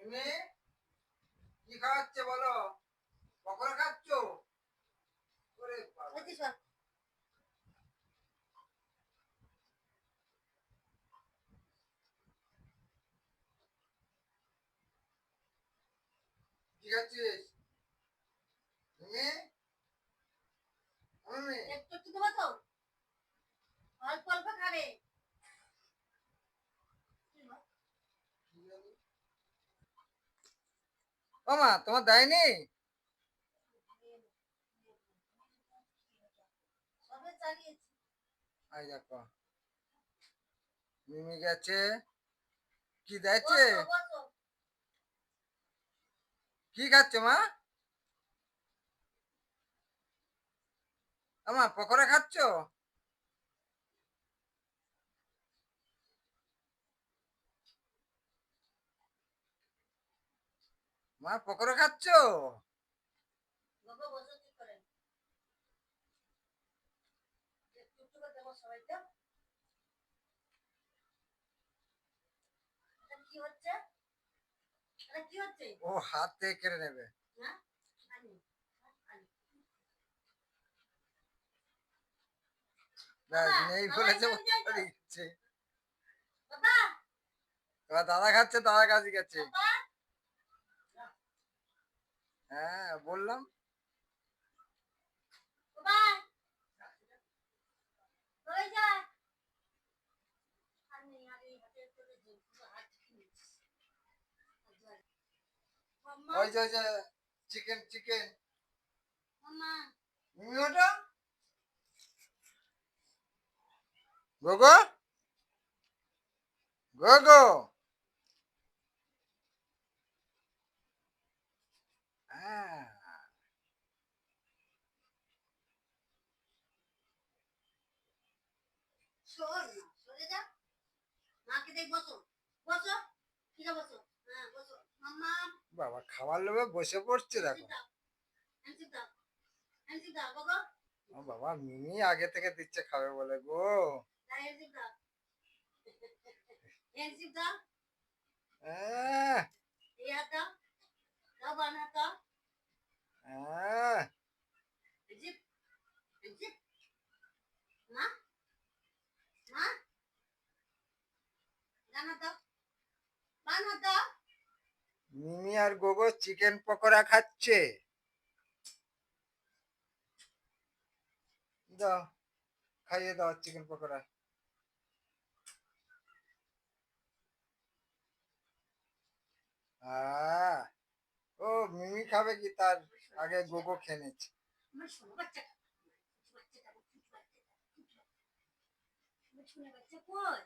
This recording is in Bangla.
তুমি কি খাওয়াচ্ছে বলো? পকোড়া খাচ্ছ? ওরে বাবা, কি খাচ্ছিস তুমি? আমি একটু একটু দেবো তো, অল্প অল্প খাবে। ও মা, তোমার দেয়নি? সবে চালিয়েছি। আই দেখো, মিমি গেছে। কি দিয়েছে? বসো বসো। কি খাচ্ছে মা? আমা পকোড়া খাচ্ছ? মা পকোড়া খাচ্ছ? বাবা বসো ঠিক করে। একটু একটু করে দেবো সবাইকে। এটা কি হচ্ছে? এটা কি হচ্ছে? ও হাত থেকে কেড়ে নেবে। হ্যাঁ আনি আনি। ব্যাস, বাবা নেই বাবা বলেছে, এখানে যাই তো। দিচ্ছে। বাবা এবার দাদা খাচ্ছে, দাদা কাছে গেছে। বাবা হ্যাঁ বললাম। বাবা ওই যা। আনি আনি হাতে করে দে, পুরো হাত খেয়েছিস। মাম্মা ওই যে চিকেন চিকেন। মাম্মা মিমি ওটা গোগো, গোগো। হ্যাঁ, সর না, সরে যা। মাকে দেখ, বসো বসো, ঠিক আছে বসো। হ্যাঁ বসো মাম্মা। বাবা খাবার লোভে বসে পড়ছে দেখো। হ্যান্ডশিপ দাও, হ্যান্ডশিপ দাও বাবা। ও বাবা, মিমি আগে থেকে দিচ্ছে খাবে বলে গো। হ্যান্ডশিপ দাও, হ্যান্ডশিপ দাও। আহ, এই হাত দাও, দাও বাম হাত দাও। আহ, হ্যান্ডশিপ হ্যান্ডশিপ। মা মা ডান হাত দাও, বাম হাত দাও। মিমি আর গোগো চিকেন পকোড়া খাচ্ছে। দাও, খাইয়ে দাও চিকেন পকোড়া। আহ, ও মিমি খাবে কি তার আগে গোগো খেয়ে নিচ্ছে। আমার শোনো বাচ্চা, বাচ্চাটা, বাচ্চাটা, বাচ্চাটা, বাচ্চা কই?